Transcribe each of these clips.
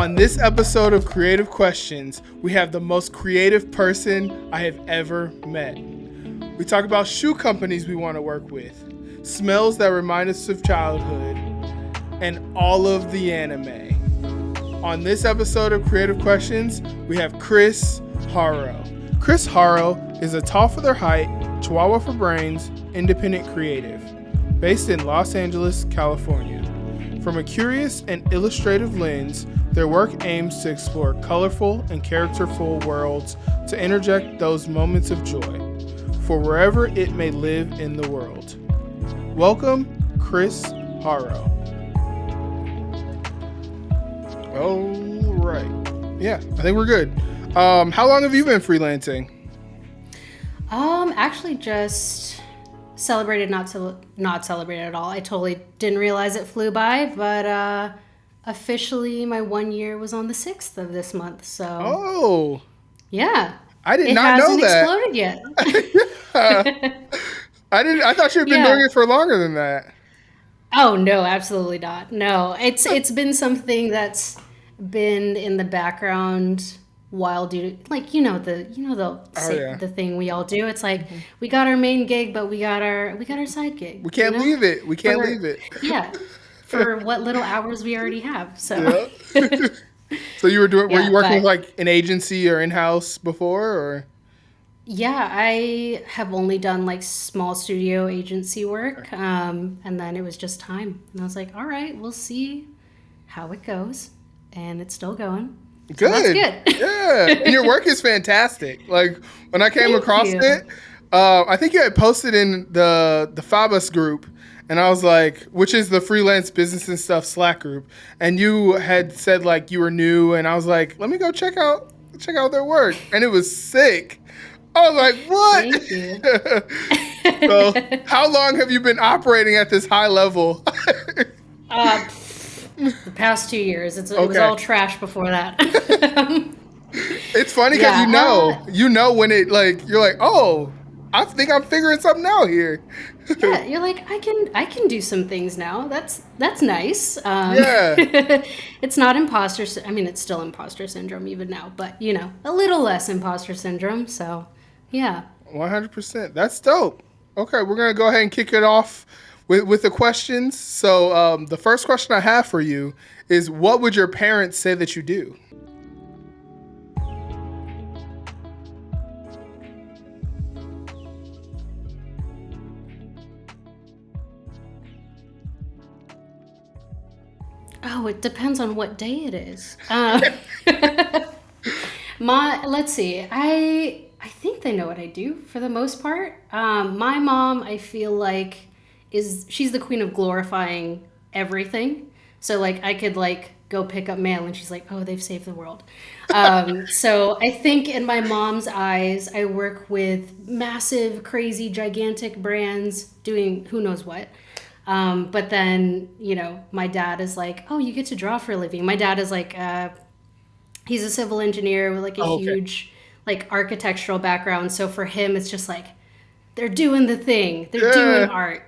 On this episode of Creative Questions, we have the most creative person I have ever met. We talk about shoe companies we want to work with, smells that remind us of childhood, and all of the anime. On this episode of Creative Questions, we have Kris Haro. Kris Haro is a tall for their height, chihuahua-for-brains, independent creative, based in Los Angeles, California. From a curious and illustrative lens, their work aims to explore colorful and characterful worlds to interject those moments of joy, for wherever it may live in the world. Welcome, Kris Haro. All right. Yeah, I think we're good. How long have you been freelancing? Actually just celebrated, not celebrated at all. I totally didn't realize it flew by, but officially my 1 year was on the 6th of this month. So Oh, yeah. I did not know that. It hasn't exploded yet. I thought you had been doing it for longer than that. Oh no, absolutely not. No. It's been something that's been in the background while the thing we all do. It's like we got our main gig, but we got our side gig. We can't leave it. We can't leave it. Yeah. For what little hours we already have. So yeah. So you were were you working with like an agency or in-house before, or? Yeah, I have only done like small studio agency work. And then it was just time. And I was like, all right, we'll see how it goes. And it's still going. Good. So that's good. Yeah. And your work is fantastic. Like when I came across it, I think you had posted in the Fabus group, and I was like, which is the freelance business and stuff Slack group, and you had said like you were new, and I was like, let me go check out their work, and it was sick. I was like, what? Thank you. So, how long have you been operating at this high level? The past 2 years. It was all trash before that. It's funny because you know when it like you're like, oh, I think I'm figuring something out here. Yeah, you're like, I can do some things now. That's nice. Yeah. It's not imposter. I mean, it's still imposter syndrome even now, but a little less imposter syndrome. So, yeah. 100%. That's dope. Okay, we're gonna go ahead and kick it off with the questions. So, the first question I have for you is, what would your parents say that you do? Oh, it depends on what day it is. Let's see. I think they know what I do for the most part. My mom, I feel like, she's the queen of glorifying everything. So like I could like go pick up mail and she's like, oh, they've saved the world. So I think in my mom's eyes, I work with massive, crazy, gigantic brands doing who knows what. But then, my dad is like, oh, you get to draw for a living. My dad is like, he's a civil engineer with like a huge like architectural background. So for him, it's just like, they're doing the thing. They're doing art.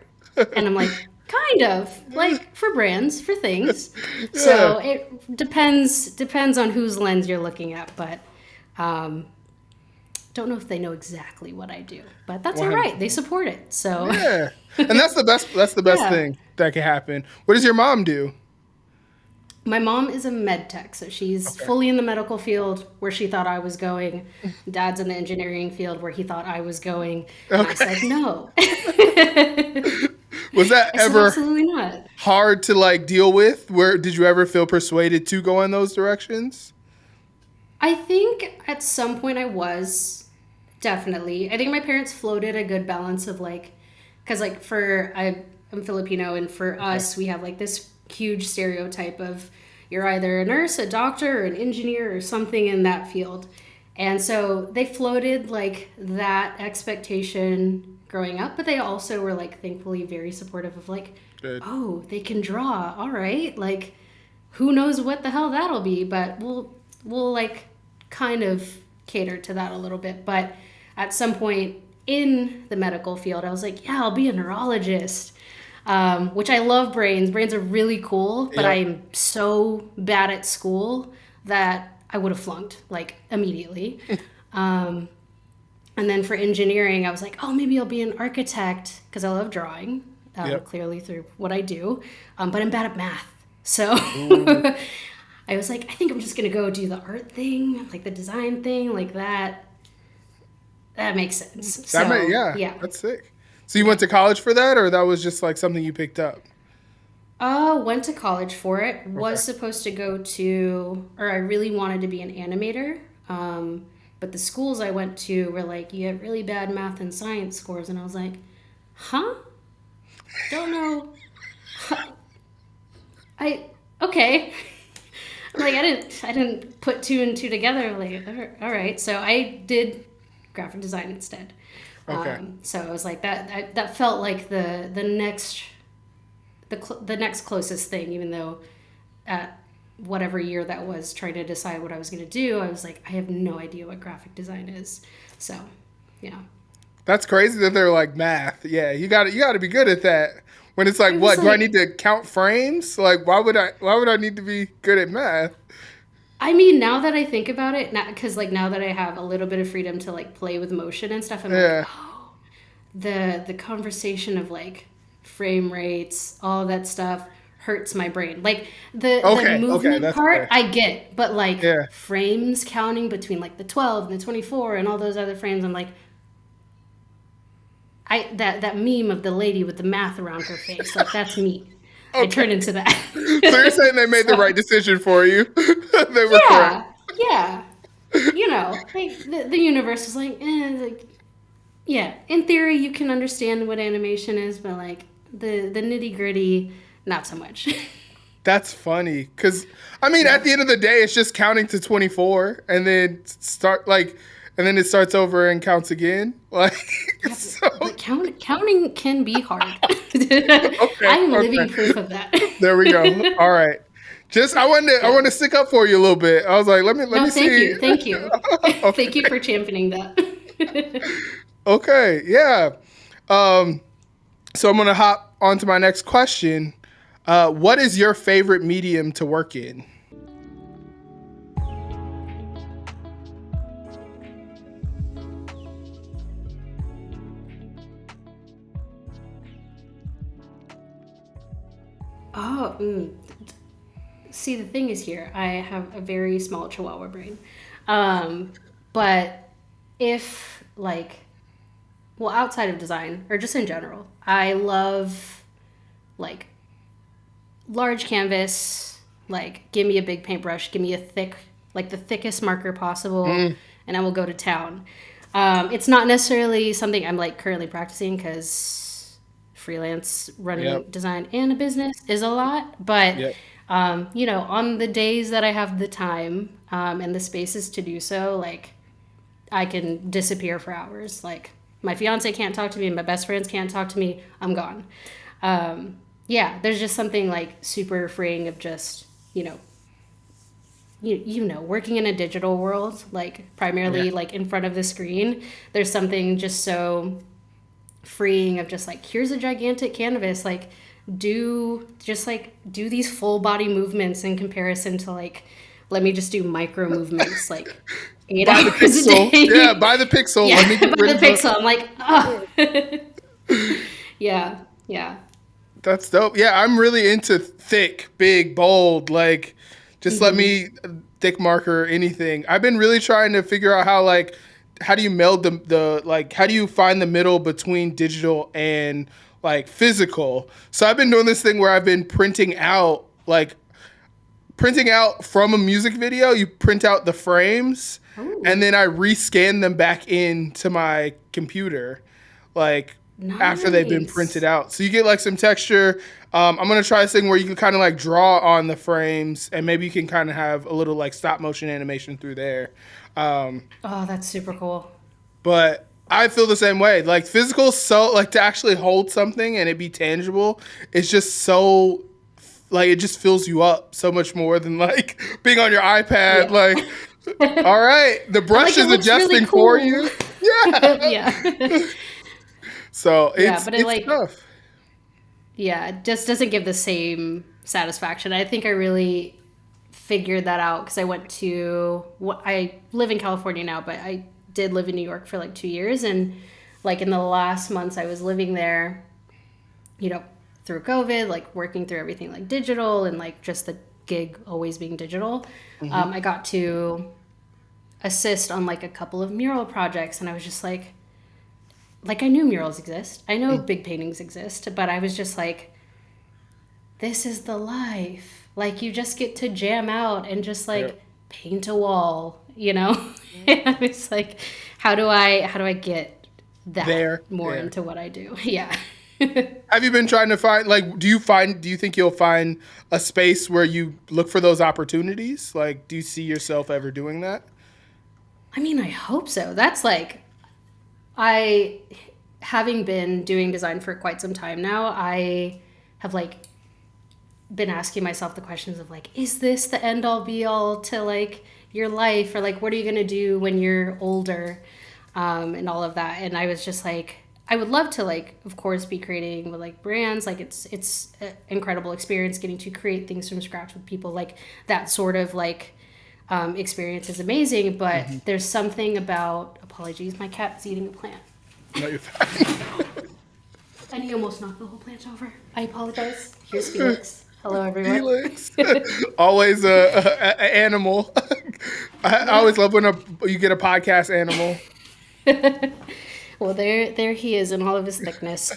And I'm like, kind of like for brands, for things. Yeah. So it depends on whose lens you're looking at. But, don't know if they know exactly what I do, but that's 100%. All right. They support it. So yeah. And that's the best thing that can happen. What does your mom do? My mom is a med tech, so she's fully in the medical field where she thought I was going. Dad's in the engineering field where he thought I was going. And I said no. Was that ever absolutely not hard to like deal with? Where did you ever feel persuaded to go in those directions? I think at some point I was, definitely. I think my parents floated a good balance of like, because like I'm Filipino, and for us we have like this huge stereotype of you're either a nurse, a doctor, or an engineer or something in that field. And so they floated like that expectation growing up, but they also were like thankfully very supportive of like, good. Oh, they can draw. All right. Like who knows what the hell that'll be, but we'll like kind of cater to that a little bit. But at some point in the medical field, I was like, yeah, I'll be a neurologist. Which I love brains. Brains are really cool, but I am so bad at school that I would have flunked like immediately. um, and then for engineering, I was like, oh, maybe I'll be an architect because I love drawing, Yep. clearly through what I do. But I'm bad at math. So Ooh. I was like, I think I'm just going to go do the art thing, like the design thing, like that. That makes sense. That So, yeah, yeah. that's sick. So you went to college for that, or that was just like something you picked up? Went to college for it. Okay. Was supposed to go to, or I really wanted to be an animator. But the schools I went to were like, you have really bad math and science scores. And I was like, huh? Don't know. Okay. I'm like, I didn't put two and two together. Like, all right. So I did graphic design instead. Okay. So I was like that felt like the next the next closest thing, even though at whatever year that was trying to decide what I was going to do, I was like, I have no idea what graphic design is. So, yeah. That's crazy that they're like math. Yeah, you got to be good at that. When it's like, It was what do I like, need to count frames? Like, why would I need to be good at math? I mean, now that I think about it, not because like now that I have a little bit of freedom to like play with motion and stuff, I'm like, Yeah. oh, the conversation of like frame rates, all of that stuff hurts my brain. Like the Okay. Okay. movement That's part fair. I get, but like Yeah. frames counting between like the 12 and the 24 and all those other frames, I'm like, that meme of the lady with the math around her face, like that's me. I Okay. turn into that. So you're saying they made the So right decision for you? They were correct. yeah, yeah. Like the universe is like, yeah, in theory you can understand what animation is, but like the nitty gritty, not so much. That's funny because I mean, at Yeah. the end of the day, it's just counting to 24, and then and then it starts over and counts again. Like, Yeah, so but counting can be hard. okay, I am living okay, proof of that. there we go. All right, just I Yeah. want to stick up for you a little bit. I was like, let No, me thank see. you. Thank you. Thank you Okay, for championing that. okay, yeah. Um, so I'm gonna hop on to my next question. What is your favorite medium to work in? Oh, see, the thing is here, I have a very small chihuahua brain. Um, but if, like, well, outside of design, or just in general, I love, like, large canvas, like, give me a big paintbrush, give me a thick, like, the thickest marker possible, Mm, and I will go to town. It's not necessarily something I'm, like, currently practicing because freelance running yep, design and a business is a lot, but yep. on the days that I have the time and the spaces to do so, like I can disappear for hours. Like my fiance can't talk to me, and my best friends can't talk to me. I'm gone. Yeah, there's just something like super freeing of just working in a digital world, like Yeah. primarily like in front of the screen. There's something just so freeing of just like here's a gigantic canvas, like do these full body movements in comparison to like let me just do micro movements like eight By the hours a pixel. Yeah, day. by the pixel. Yeah, Let me get by rid the of the. pixel, I'm like, oh. Yeah, yeah. That's dope. Yeah, I'm really into thick, big, bold. Like, just let Hmm. me thick marker anything. I've been really trying to figure out how do you meld the like how do you find the middle between digital and like physical. So I've been doing this thing where I've been printing out from a music video. You print out the frames, and Oh, then I rescan them back into my computer, like after they've been printed nice. out. So you get like some texture. I'm gonna try this thing where you can kind of like draw on the frames, and maybe you can kind of have a little like stop motion animation through there. Um, Oh, that's super cool. but I feel the same way. Like physical, so like to actually hold something and it be tangible, it's just so like it just fills you up so much more than like being on your iPad. Yeah. Like, all right, the I'm brush like, it is looks really adjusting for cool. you. Yeah. Yeah. So Yeah, but it it's like, tough. yeah, it just doesn't give the same satisfaction. I think I really figured that out because I went to I live in California now, but I did live in New York for like 2 years, and like in the last months I was living there, you know, through COVID, like working through everything like digital and like just the gig always being digital. I got to assist on like a couple of mural projects, and I was just like I knew murals exist, I know big paintings exist, but I was just like, this is the life. Like you just get to jam out and just like paint a wall, you know? And it's like, how do I get that more into what I do? Yeah. Have you been trying to find, like, do you think you'll find a space where you look for those opportunities? Like, do you see yourself ever doing that? I mean, I hope so. That's like, having been doing design for quite some time now, I have like been asking myself the questions of like, is this the end all be all to like your life, or like what are you gonna do when you're older, and all of that. And I was just like, I would love to like, of course, be creating with like brands. Like it's an incredible experience getting to create things from scratch with people. Like that sort of like experience is amazing. But there's something about, apologies, my cat's eating a plant. No, you're fine. And he almost knocked the whole plant over. I apologize. Here's Felix. Hello, everyone. Felix, always a animal. I always love when you get a podcast animal. Well, there he is in all of his thickness.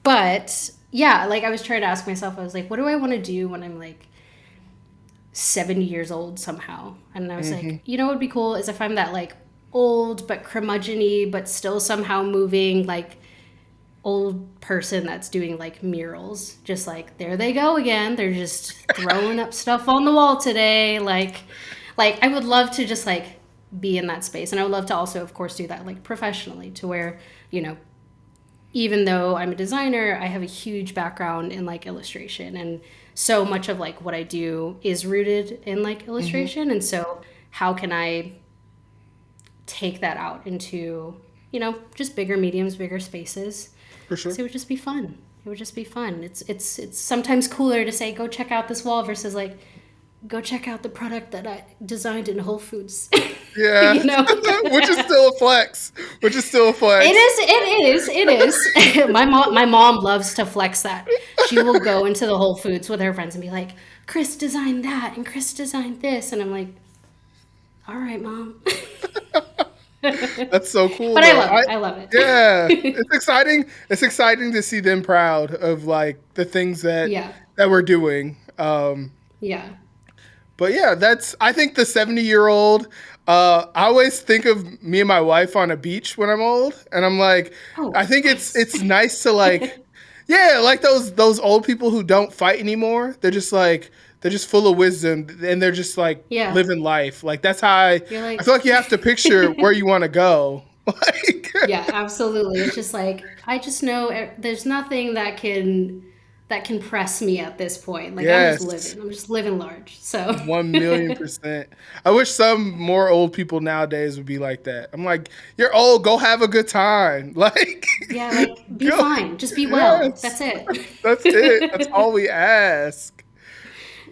But yeah, like I was trying to ask myself, I was like, what do I want to do when I'm like 70 years old somehow? And I was like, you know what would be cool is if I'm that like old but curmudgeon-y but still somehow moving like old person that's doing like murals, just like there they go again, they're just throwing up stuff on the wall today, like I would love to just like be in that space. And I would love to also of course do that like professionally, to where, you know, even though I'm a designer, I have a huge background in like illustration, and so much of like what I do is rooted in like illustration. And so how can I take that out into, you know, just bigger mediums, bigger spaces? For sure. So it would just be fun. It would just be fun. It's sometimes cooler to say, go check out this wall versus like, go check out the product that I designed in Whole Foods. Yeah. You know? Which is still a flex. It is. My mom loves to flex that. She will go into the Whole Foods with her friends and be like, Kris designed that and Kris designed this. And I'm like, all right, Mom. That's so cool. But though. I love it. Yeah. It's exciting. It's exciting to see them proud of like the things that we're doing. Yeah. But yeah, I think the 70-year-old, I always think of me and my wife on a beach when I'm old. And I'm like, I think it's nice to like, yeah, like those old people who don't fight anymore. They're just full of wisdom, and they're just like living life. Like that's how I feel like you have to picture where you want to go. Like, yeah, absolutely. It's just like, I just know there's nothing that can press me at this point. Like I'm just living large. So 1,000,000%. I wish some more old people nowadays would be like that. I'm like, you're old, go have a good time. Like, yeah, like be fine, just be well. Yes. That's it. That's it. That's all we ask.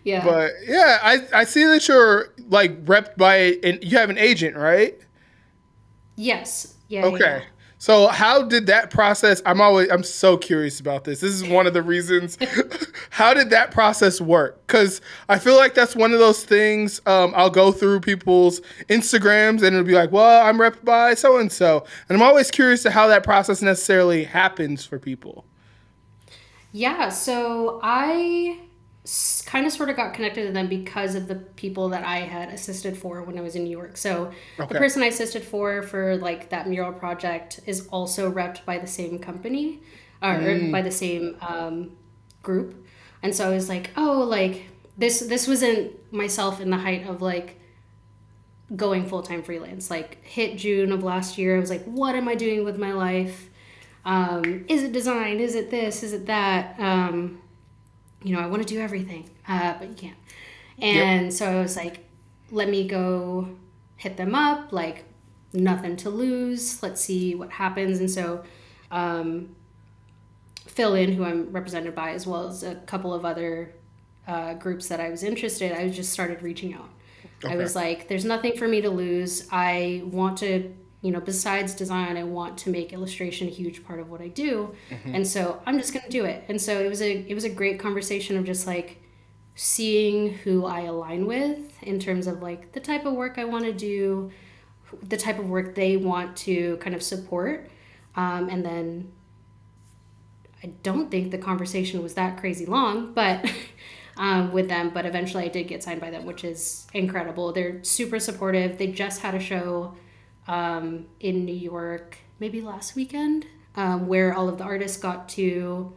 Yeah. But yeah, I see that you're like repped by, and you have an agent, right? Yes. Yeah. Okay. Yeah. So how did that process? I'm so curious about this. This is one of the reasons. How did that process work? Because I feel like that's one of those things. I'll go through people's Instagrams and it'll be like, well, I'm repped by so and so, and I'm always curious to how that process necessarily happens for people. Yeah. So I kind of sort of got connected to them because of the people that I had assisted for when I was in New York. So the person I assisted for like that mural project is also repped by the same company or by the same group. And so I was like, oh, like this wasn't myself in the height of like going full-time freelance. Like hit June of last year, I was like, what am I doing with my life? Is it design? Is it this? Is it that? You know, I want to do everything, but you can't. And so I was like, let me go hit them up, like nothing to lose. Let's see what happens. And so Phil In, who I'm represented by, as well as a couple of other groups that I was interested, I just started reaching out. I Okay. was like, there's nothing for me to lose. I want to, besides design, I want to make illustration a huge part of what I do. Hmm. And so I'm just going to do it. And so it was a great conversation of just like seeing who I align with in terms of like the type of work I want to do, the type of work they want to kind of support. And then I don't think the conversation was that crazy long, but with them. But eventually, I did get signed by them, which is incredible. They're super supportive. They just had a show in New York, maybe last weekend, where all of the artists got to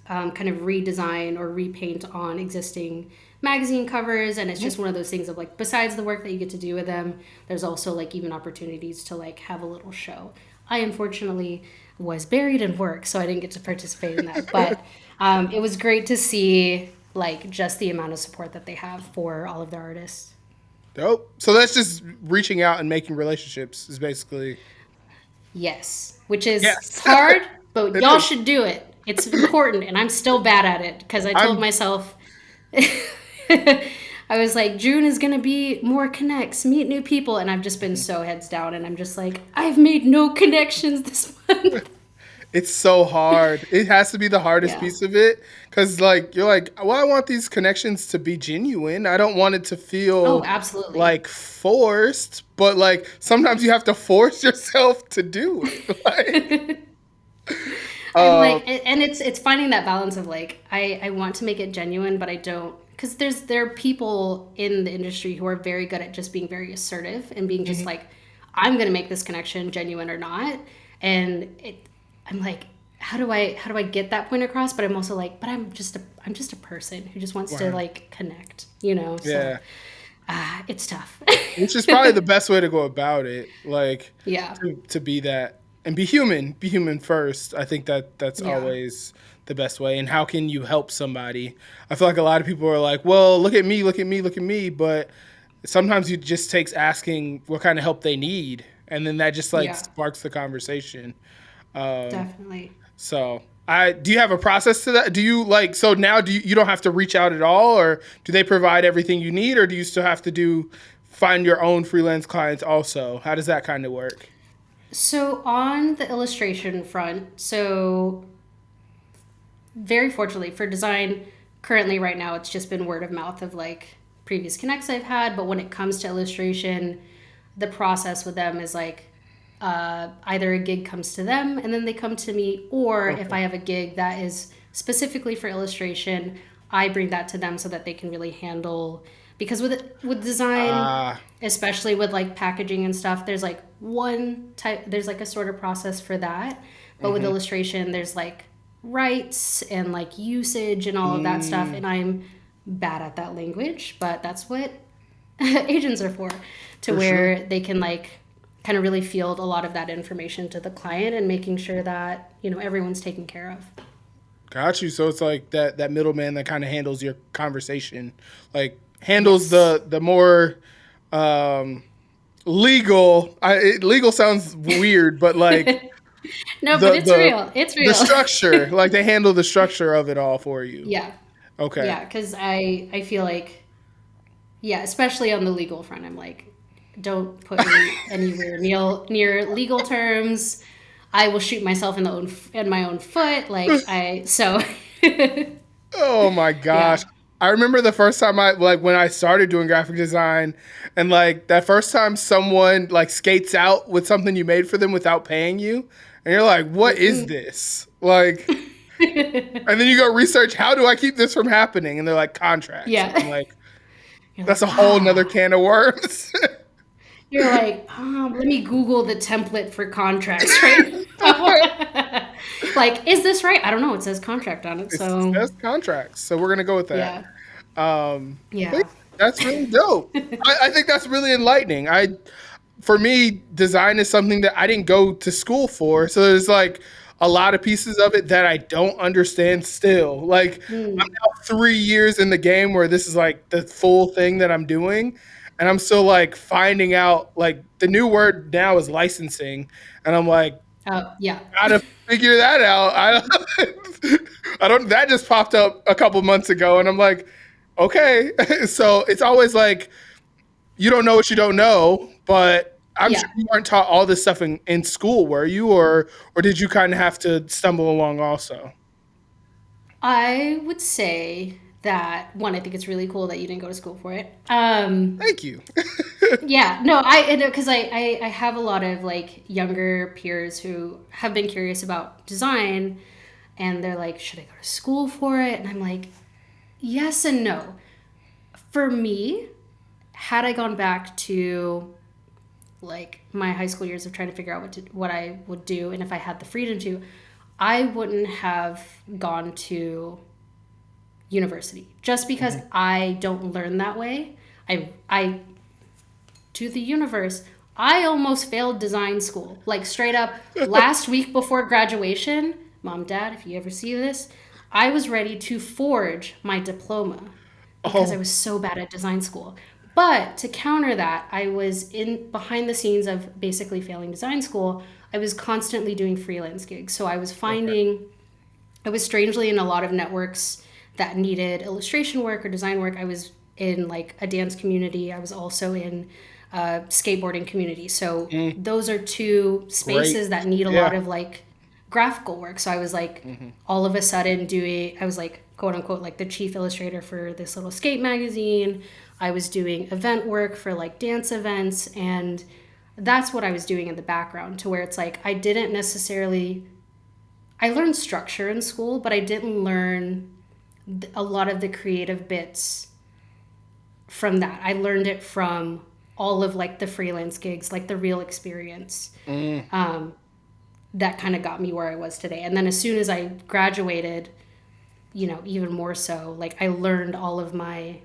kind of redesign or repaint on existing magazine covers. And it's just one of those things of like, besides the work that you get to do with them, there's also like even opportunities to like have a little show. I unfortunately was buried in work, so I didn't get to participate in that. But it was great to see like just the amount of support that they have for all of their artists. Dope. So that's just reaching out and making relationships is basically. Yes, which is it's Yes. hard, but It y'all is. should do it. It's important, and I'm still bad at it because I told I'm myself I was like, June is gonna be more connects, meet new people, and I've just been so heads down, and I'm just like, I've made no connections this month. It's so hard. It has to be the hardest Yeah. piece of it because, like, you're like, well, I want these connections to be genuine. I don't want it to Oh, feel absolutely. like forced, but like sometimes you have to force yourself to do it. Like, I'm um, like, and it's finding that balance of like, I want to make it genuine, but I don't, because there are people in the industry who are very good at just being very assertive and being just mhm, like, I'm gonna make this connection genuine or not, and I'm like, how do I get that point across? But I'm also like, but I'm just a person who just wants to wow. like connect, you know. So Yeah, it's tough. which is probably the best way to go about it. Like, Yeah, to be that and be human first. I think that that's yeah, always the best way. And how can you help somebody? I feel like a lot of people are like, well, look at me, look at me, look at me, but sometimes it just takes asking what kind of help they need, and then that just like yeah, sparks the conversation. Um, definitely. so I do you have a process to that? Do you like so now you don't have to reach out at all, or do they provide everything you need, or do you still have to do find your own freelance clients also? How does that kind of work? So on the illustration front, so very fortunately for design, currently right now it's just been word of mouth of like previous connects I've had. But when it comes to illustration, the process with them is like either a gig comes to them and then they come to me, or if Okay. I have a gig that is specifically for illustration, I bring that to them so that they can really handle. Because with design, Ah, especially with like packaging and stuff, there's like one type, there's like a sort of process for that. But with mm-hmm. illustration, there's like rights and like usage and all of that stuff, Mm, and I'm bad at that language, but that's what agents are for, to for sure. where they can like kind of really field a lot of that information to the client and making sure that everyone's taken care of. Got you. So it's like that middleman that kind of handles your conversation, like handles Yes. the more um, legal. Legal sounds weird, but like No, but the it's real, it's the real. structure, like they handle the structure of it all for you. Yeah, Okay. yeah, because I feel like, yeah, especially on the legal front, I'm like, don't put me anywhere near legal terms. I will shoot myself in my own foot. Like I so Oh my gosh. yeah. I remember the first time I like when I started doing graphic design and like that first time someone like skates out with something you made for them without paying you and you're like, "What is Mm-mm. this?" Like and then you go research how do I keep this from happening and they're like contracts. And I'm Yeah. like, You're that's like, a whole nother ah. can of worms. You're like, let me Google the template for contracts right now. Like, is this right? I don't know. It says contract on it, It so says contracts. So we're gonna go with that. yeah, But yeah, that's really dope. I think that's really enlightening. For me, design is something that I didn't go to school for. So there's like a lot of pieces of it that I don't understand still. Like I'm mm, now 3 years in the game where this is like the full thing that I'm doing. And I'm still like finding out like the new word now is licensing. And I'm like, Oh, yeah. Gotta figure that out. I don't. That just popped up a couple months ago, and I'm like, okay. So it's always like you don't know what you don't know, but I'm sure Yeah. you weren't taught all this stuff in school, were you, or did you kind of have to stumble along also? I would say that one, I think it's really cool that you didn't go to school for it. Thank you. Yeah, no, I because I have a lot of like younger peers who have been curious about design, and they're like, should I go to school for it? And I'm like, yes and no. For me, had I gone back to like my high school years of trying to figure out what I would do, and if I had the freedom to, I wouldn't have gone to university just because Mhm. I don't learn that way. I to the universe. I almost failed design school. Like straight up last week before graduation, mom, dad, if you ever see this, I was ready to forge my diploma because I Oh, was so bad at design school. But to counter that, I was in behind the scenes of basically failing design school. I was constantly doing freelance gigs. So okay. I was strangely in a lot of networks that needed illustration work or design work. I was in like a dance community. I was also in a skateboarding community. So Mm, those are two great. spaces that need a lot Yeah. of like graphical work. So I was like Hmm. all of a sudden doing, I was like quote unquote like the chief illustrator for this little skate magazine. I was doing event work for like dance events, and that's what I was doing in the background to where it's like I didn't necessarily I learned structure in school, but I didn't learn a lot of the creative bits from that. I learned it from all of like the freelance gigs, like the real experience. Mm, Um, that kind of got me where I was today. And then as soon as I graduated, even more so, like I learned all of my,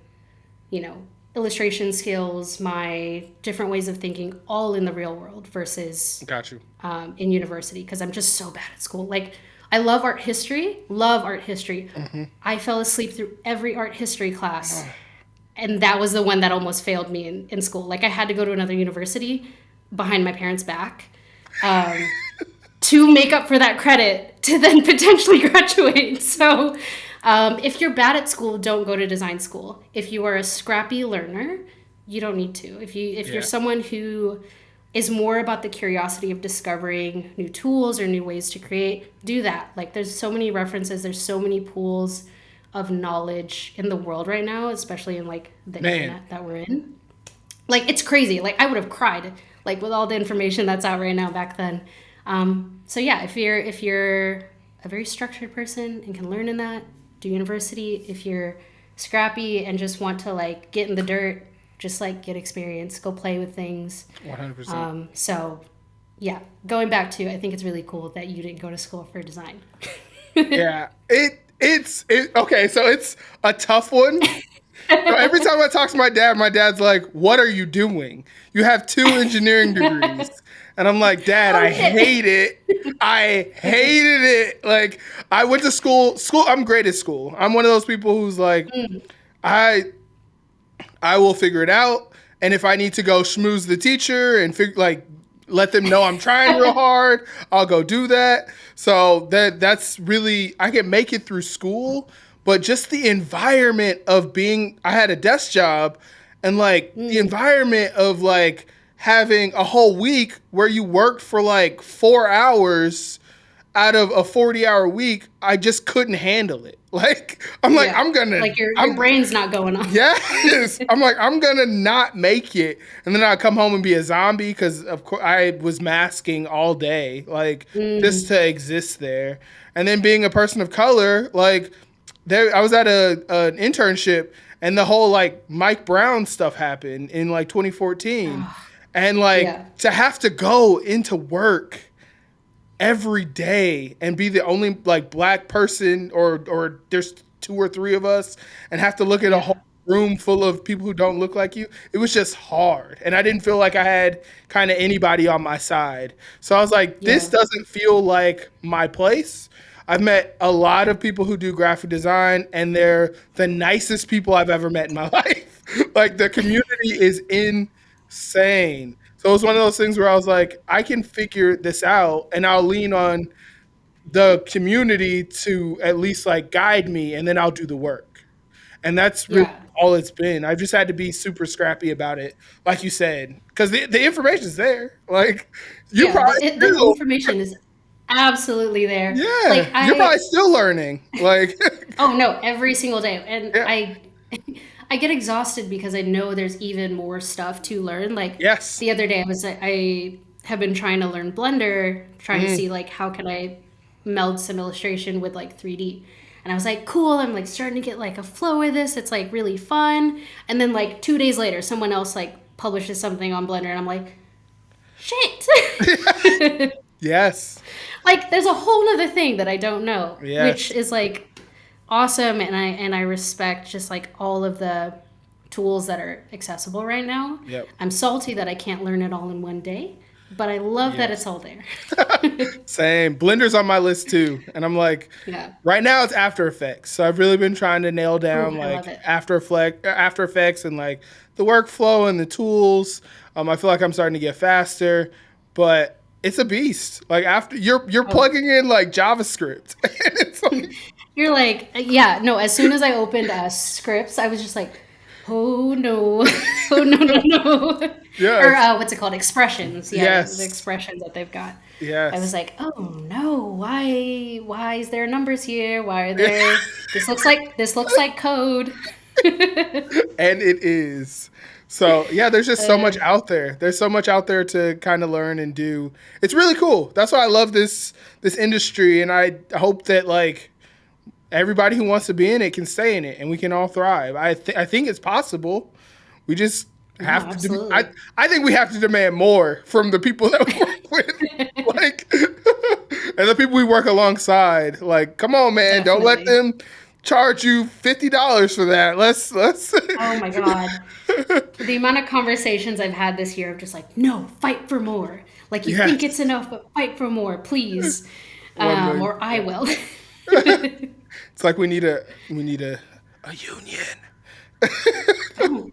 you know, illustration skills, my different ways of thinking, all in the real world versus got you. in university because I'm just so bad at school. Like, I love art history, love art history. Hmm. I fell asleep through every art history class, and that was the one that almost failed me in school. Like, I had to go to another university behind my parents' back um, to make up for that credit to then potentially graduate. So, if you're bad at school, don't go to design school. If you are a scrappy learner, you don't need to. If you're Yeah. someone who is more about the curiosity of discovering new tools or new ways to create, do that. Like there's so many references, there's so many pools of knowledge in the world right now, especially in like the Man. internet that we're in. Like it's crazy. Like I would have cried like with all the information that's out right now back then. So yeah, if you're a very structured person and can learn in that, do university. If you're scrappy and just want to like get in the dirt, just like get experience, go play with things. 100%. So yeah, going back to, I think it's really cool that you didn't go to school for design. Yeah. Okay, so it's a tough one. So every time I talk to my dad's like, "What are you doing? You have two engineering degrees." And I'm like, "Dad, Oh I shit. hate it. I hated it. Like I went to school, I'm great at school. I'm one of those people who's like, I I will figure it out. And if I need to go schmooze the teacher and let them know I'm trying real hard, I'll go do that. So that's really I can make it through school, but just the environment of being I had a desk job and like the Mm, environment of like having a whole week where you worked for like 4 hours out of a 40-hour week, I just couldn't handle it. Like I'm like yeah, like your I'm brain's not going on. yes. I'm like, I'm gonna not make it, and then I come home and be a zombie because of course I was masking all day, like just Mm, to exist there. And then being a person of color, like there, I was at a an internship, and the whole like Mike Brown stuff happened in like 2014, and like yeah, to have to go into work every day and be the only like black person or there's two or three of us and have to look at a whole yeah, room full of people who don't look like you. It was just hard and I didn't feel like I had kind of anybody on my side. So I was like, this yeah, doesn't feel like my place. I've met a lot of people who do graphic design and they're the nicest people I've ever met in my life. Like the community is Same. So it was one of those things where I was like, I can figure this out, and I'll lean on the community to at least like guide me, and then I'll do the work. And that's really Yeah. all it's been. I've just had to be super scrappy about it, like you said, because the information's there. Like you Yeah, probably the still, information is absolutely there. yeah, Like you're probably still learning. Like, oh no, every single day. And yeah, I get exhausted because I know there's even more stuff to learn. Like yes, the other day I have been trying to learn Blender, trying to mm, see like how can I meld some illustration with like 3D. And I was like, cool, I'm like starting to get like a flow with this. It's like really fun. And then like 2 days later, someone else like publishes something on Blender and I'm like, shit. yes, Like there's a whole other thing that I don't know, which yes, is like awesome, and I respect just like all of the tools that are accessible right now. yep, I'm salty that I can't learn it all in one day, but I love that yes. it's all there. Same. Blender's on my list too, and I'm like, Yeah. right now it's After Effects. So I've really been trying to nail Oh, down I love like it. After Effects and like the workflow and the tools. I feel like I'm starting to get faster, but it's a beast. Like after you're Oh, plugging in like JavaScript, and it's like you're like, yeah, no, as soon as I opened scripts, I was just like, oh no, oh no, no, no. Or yes, what's it called? Expressions. Yeah, the yes, expressions that they've got. I was yes. like, oh no, why is there numbers here? Why are there this looks like code. And it is. So yeah, there's just so uh, much out there. There's so much out there to kind of learn and do. It's really cool. That's why I love this industry, and I hope that like everybody who wants to be in it can stay in it, and we can all thrive. I think it's possible. We just no, have to. absolutely. I think we have to demand more from the people that we work with, like, and the people we work alongside. Like, come on, man, don't let Definitely. them charge you $50 for that. Let's. Oh my God. The amount of conversations I've had this year of just like, no, fight for more. Like you think it's Yes, enough, but fight for more, please. 1 million. Or I will. It's like we need a union. Oh,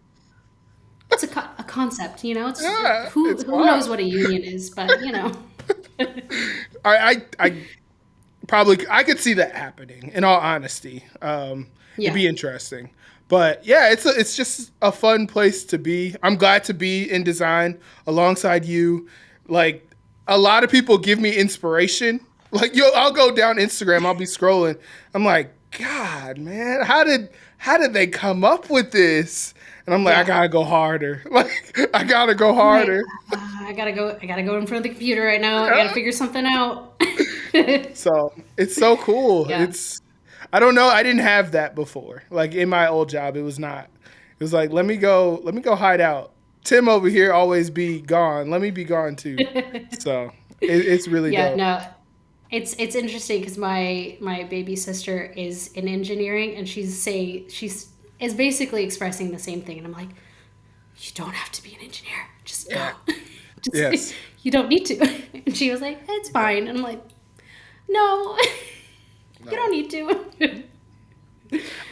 it's a concept, you know. It's Yeah, it's who knows wild. what a union is, but you know. I probably I could see that happening. In all honesty, it'd Yeah. be interesting. But yeah, it's just a fun place to be. I'm glad to be in design alongside you. Like a lot of people give me inspiration. Like I'll go down Instagram, I'll be scrolling. I'm like, God, man, how did they come up with this? And I'm like, I Yeah. gotta go harder. Like I gotta go I'm like, harder. I gotta go in front of the computer right now. I gotta figure something out. So it's so cool. Yeah. I don't know. I didn't have that before. Like in my old job, it was not. It was like, let me go hide out. Tim over here always be gone. Let me be gone too. So it's really Yeah, dope. no, it's interesting because my baby sister is in engineering and she's is basically expressing the same thing and I'm like, you don't have to be an engineer, just go, Yeah. just Yes. you don't need to. And she was like, it's fine, and I'm like, no, you No. don't need to.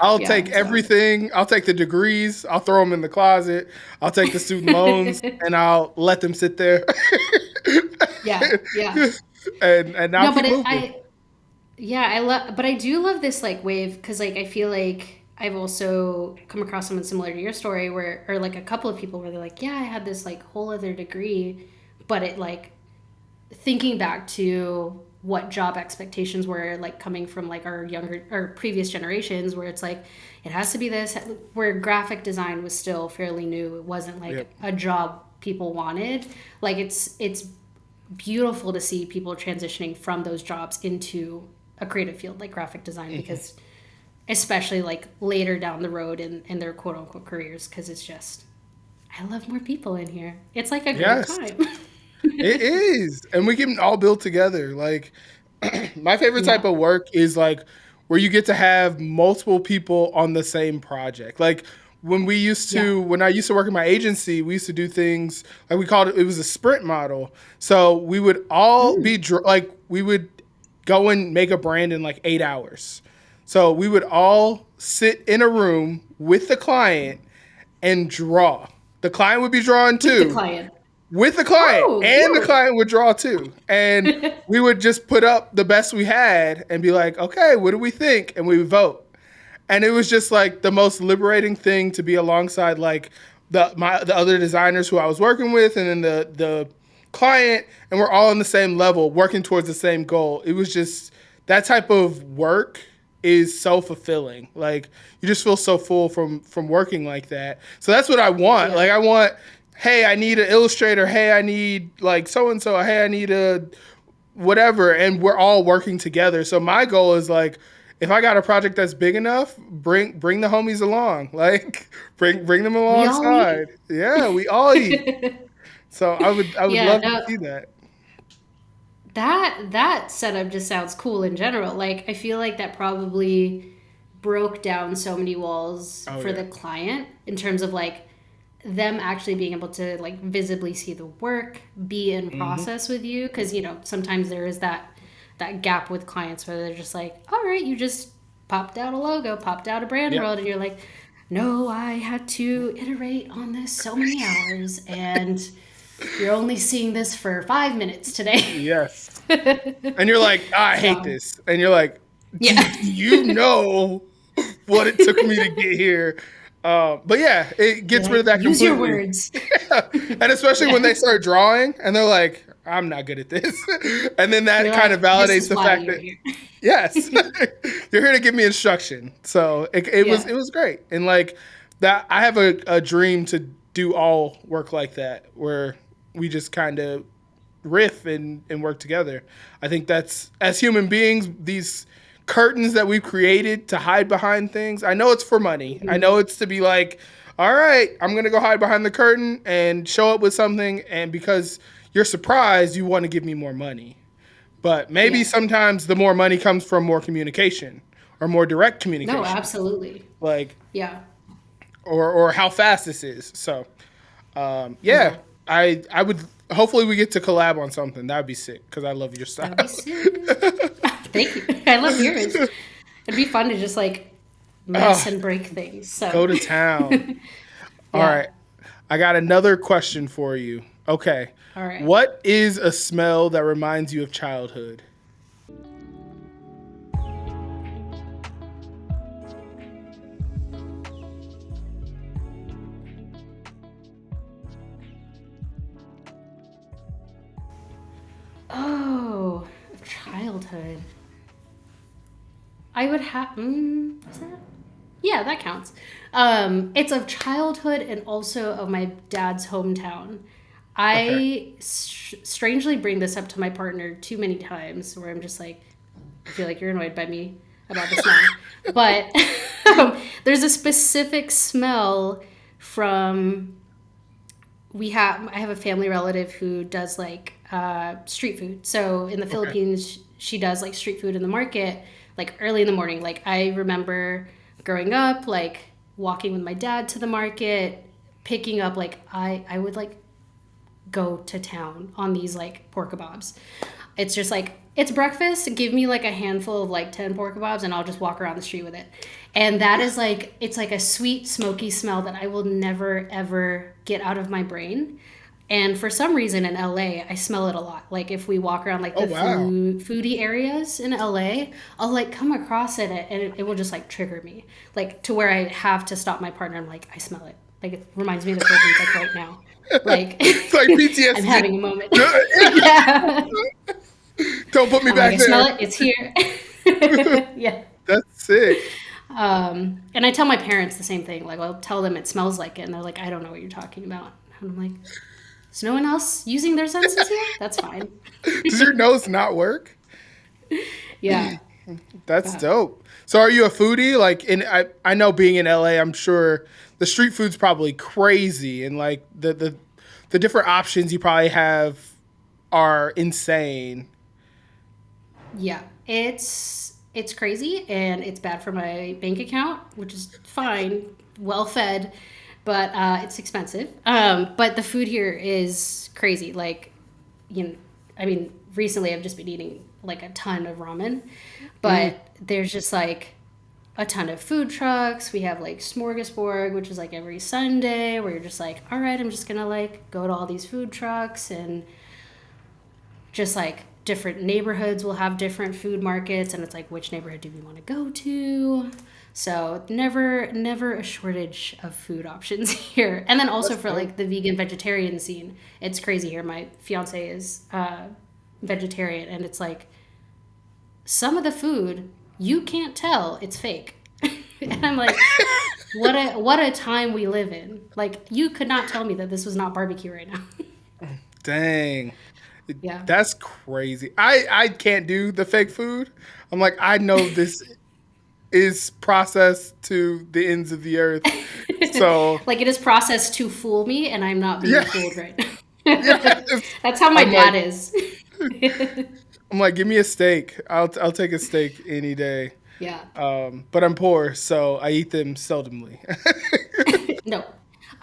I'll take Yeah, so everything. I'll take the degrees. I'll throw them in the closet. I'll take the student loans, and I'll let them sit there. yeah, yeah. and I'll No, but keep moving. yeah, I love, but I do love this like wave because like I feel like I've also come across someone similar to your story where, or like a couple of people where they're like, yeah, I had this like whole other degree, but it like thinking back to what job expectations were like coming from like our younger or previous generations where it's like it has to be this, where graphic design was still fairly new, it wasn't Yep. like a job people wanted. Like it's beautiful to see people transitioning from those jobs into a creative field like graphic design, because especially like later down the road in their quote unquote careers, because it's just I love more people in here, it's like a great Yes. time. It is. And we can all build together. Like my favorite type Yeah. of work is like where you get to have multiple people on the same project. Like Yeah. when I used to work in my agency, we used to do things like we called it was a sprint model. So we would all Mm. be like we would go and make a brand in like 8 hours. So we would all sit in a room with the client and draw. The client would be drawing with the too. client. With the client, Oh, and the cute. client would draw too. And we would just put up the best we had and be like, okay, what do we think? And we would vote. And it was just like the most liberating thing to be alongside like the other designers who I was working with, and then the client, and we're all on the same level, working towards the same goal. It was just that type of work is so fulfilling. Like you just feel so full from working like that. So that's what I want. Yeah. Like I want, hey, I need an illustrator. Hey, I need like so and so. Hey, I need a whatever, and we're all working together. So my goal is like, if I got a project that's big enough, bring the homies along. Like bring them We all alongside. eat. Yeah, we all eat. So I would Yeah, love to no, see that. that setup just sounds cool in general. Like I feel like that probably broke down so many walls Oh for yeah. the client in terms of like them actually being able to like visibly see the work, be in Hmm. process with you, because sometimes there is that gap with clients where they're just like, all right, you just popped out a logo, popped out a brand Yep. world, and you're like, no, I had to iterate on this so many hours, and you're only seeing this for 5 minutes today. Yes. And you're like, "Ah, I hate So this. And you're like, yeah. do you know what it took me to get here? But yeah, it You're gets rid like, of that use your completely. words. And especially when Yeah. they start drawing and they're like, I'm not good at this. And then that You're kind of like, this validates is the why fact you're that here. yes, you're here to give me instruction. So Yeah. it was great. And like that, I have a dream to do all work like that where we just kind of riff and work together. I think that's, as human beings, these curtains that we've created to hide behind things. I know it's for money. I know Mhm. it's to be like, all right, I'm going to go hide behind the curtain and show up with something. And because you're surprised, you want to give me more money. But maybe Yeah. sometimes the more money comes from more communication or more direct No, communication, absolutely. like, Yeah. or how fast this is. So yeah, Yeah. I would, hopefully we get to collab on something. That'd be sick because I love your style. That would be sick. Thank you. I love yours. It'd be fun to just like mess Oh, and break things. So go to town. All yeah. right, I got another question for you. Okay, All right. what is a smell that reminds you of childhood? Oh, childhood. I would have. Is that? Yeah, that counts. It's of childhood and also of my dad's hometown. Okay. I strangely bring this up to my partner too many times, where I'm just like, I feel like you're annoyed by me about this now. But there's a specific smell from I have a family relative who does like street food. So in the Okay. Philippines, she does like street food in the market, like early in the morning. Like I remember growing up, like walking with my dad to the market, picking up like I would like go to town on these like pork kebabs. It's just like it's breakfast. Give me like a handful of like 10 pork kebabs and I'll just walk around the street with it. And that is like it's like a sweet smoky smell that I will never ever get out of my brain. And for some reason in LA, I smell it a lot. Like if we walk around like Oh the wow. foodie areas in LA, I'll like come across it and it will just like trigger me. Like to where I have to stop my partner. I'm like, I smell it. Like it reminds me of the Philippines like right now. Like It's like I'm PTSD. having a moment. Yeah. Don't put me I'm like, back I smell there. it. It's here. Yeah. That's sick. And I tell my parents the same thing. Like, I'll tell them it smells like it, and they're like, I don't know what you're talking about. And I'm like, is no one else using their senses here? That's fine. Does your nose not work? Yeah. That's dope. So are you a foodie? Like in I know being in LA, I'm sure the street food's probably crazy and like the different options you probably have are insane. Yeah. It's crazy and it's bad for my bank account, which is fine, well fed, but it's expensive. But the food here is crazy. Like, I mean, recently I've just been eating like a ton of ramen, Mm. but there's just like a ton of food trucks. We have like Smorgasbord, which is like every Sunday where you're just like, all right, I'm just gonna like go to all these food trucks, and just like different neighborhoods will have different food markets, and it's like, which neighborhood do we want to go to? So never a shortage of food options here. And then also That's for dope. like the vegan vegetarian scene, it's crazy here. My fiance is vegetarian, and it's like some of the food you can't tell it's fake. And I'm like, what a time we live in. Like, you could not tell me that this was not barbecue right now. Dang. Yeah. That's crazy. I can't do the fake food. I'm like, I know this is processed to the ends of the earth. So, Like, it is processed to fool me, and I'm not being yeah, fooled right now. yes. That's how my I'm dad like, is. I'm like, give me a steak. I'll take a steak any day. Yeah. But I'm poor, so I eat them seldomly. No.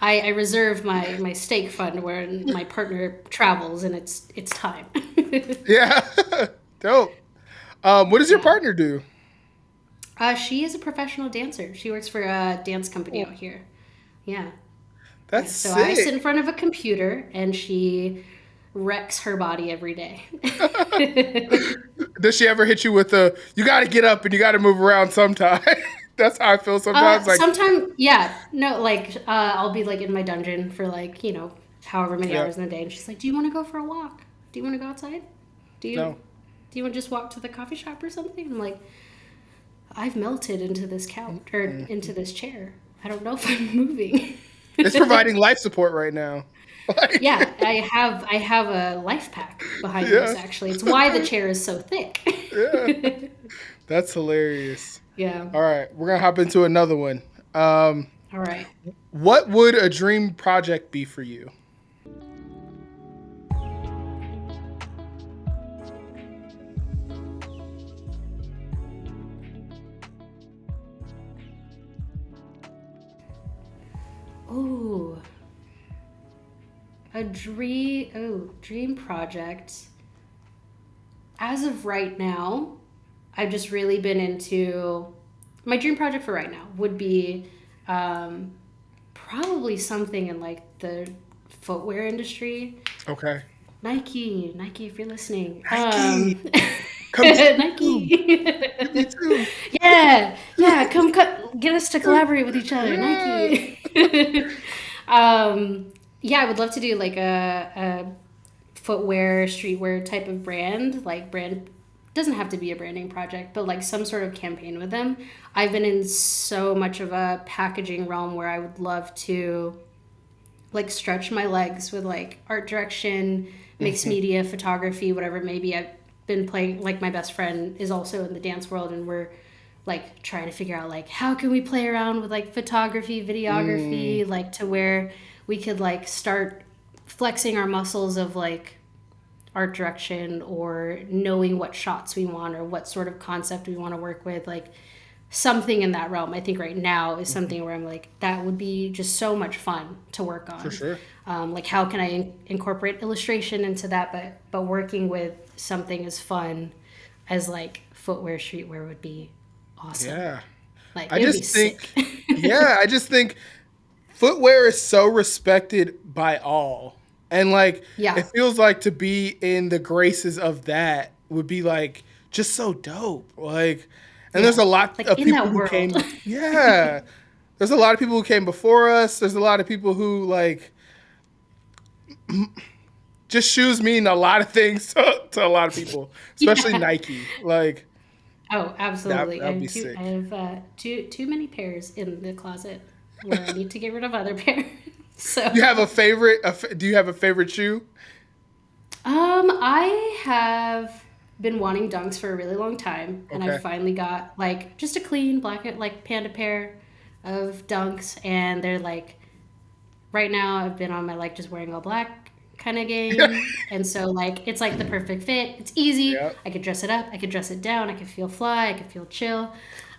I reserve my steak fund when my partner travels and it's time. Yeah, dope. What does your Yeah. partner do? She is a professional dancer. She works for a dance company out Oh, here. Yeah. that's Yeah. So I sit sick. in front of a computer and she wrecks her body every day. Does she ever hit you with the you got to get up and you got to move around sometime? That's how I feel sometimes. Like, Sometime, yeah, no, like, I'll be like in my dungeon for like, however many yeah, hours in the day, and she's like, "Do you want to go for a walk? Do you want to go outside? Do you, no. do you want to just walk to the coffee shop or something?" I'm like, "I've melted into this couch or into this chair. I don't know if I'm moving." It's providing life support right now. Like, Yeah, I have a life pack behind this. yeah, Actually, it's why the chair is so thick. yeah. That's hilarious. Yeah. All right, we're gonna hop into another one. Um, All right. what would a dream project be for you? Ooh. Dream project. As of right now, I've just really been into my dream project for right now would be um, probably something in like the footwear industry. Okay, Nike, if you're listening. Nike, come get me too. Nike. Get me too. Yeah, come get us to collaborate with each other, Yeah. Nike. um, yeah, I would love to do like a footwear, streetwear type of brand. Like brand doesn't have to be a branding project, but like some sort of campaign with them. I've been in so much of a packaging realm where I would love to like stretch my legs with like art direction, mixed Mhm. media, photography, whatever. Maybe I've been playing, like my best friend is also in the dance world, and we're like trying to figure out like how can we play around with like photography, Mm, videography, like to where we could like start flexing our muscles of like art direction or knowing what shots we want or what sort of concept we want to work with, like something in that realm. I think right now is mhm. something where I'm like, that would be just so much fun to work For on. sure. Like how can I incorporate illustration into that, but working with something as fun as like footwear, streetwear would be awesome. Yeah. Like I it would be just sick. think, yeah, I just think footwear is so respected by all. And like Yeah, it feels like to be in the graces of that would be like just so dope. Like and there's yeah. a lot Like of in people that who world. came yeah. There's a lot of people who came before us. There's a lot of people who like just shoes mean a lot of things to a lot of people, especially Yeah. Nike. Like Oh, absolutely. that'd be I sick. have too many pairs in the closet where I need to get rid of other pairs. So, You have a favorite? Do you have a favorite shoe? I have been wanting dunks for a really long time, and I Okay. finally got like just a clean black like panda pair of dunks, and they're like right now I've been on my like just wearing all black kind of game, and so like it's like the perfect fit. It's easy. Yeah. I could dress it up, I could dress it down, I could feel fly, I could feel chill.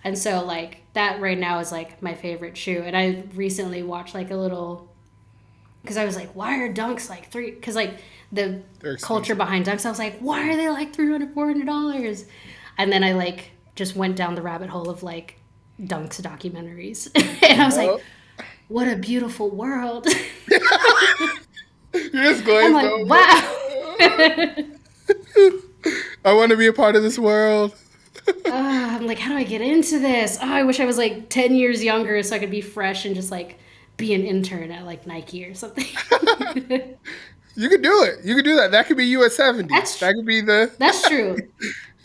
And so like that right now is like my favorite shoe. And I recently watched like a little, because I was like, why are dunks like three? Because like the They're culture expensive. behind dunks, I was like, why are they like $300, $400? And then I like just went down the rabbit hole of like Dunks documentaries. And I was like, Yup. what a beautiful world. You just I'm glazed like, over. wow. I want to be a part of this world. I'm like, how do I get into this? Oh, I wish I was like 10 years younger so I could be fresh and just like be an intern at like Nike or something. You could do it. You could do that. That could be you at 70. That's That could be the that's true.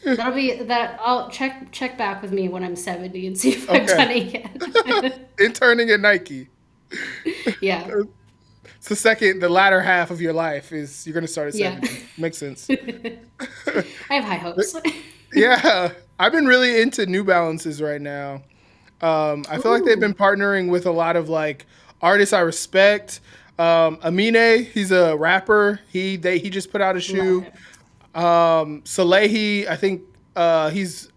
That'll be that. I'll check back with me when I'm 70 and see if I've okay. done it yet. Interning at Nike. Yeah, It's the latter half of your life is you're gonna start at yeah. 70. Makes sense. I have high hopes. Yeah, I've been really into New Balances right now. I feel like they've been Ooh, partnering with a lot of like artists I respect. Amine, he's a rapper. He just put out a love shoe. him. Salehi, I think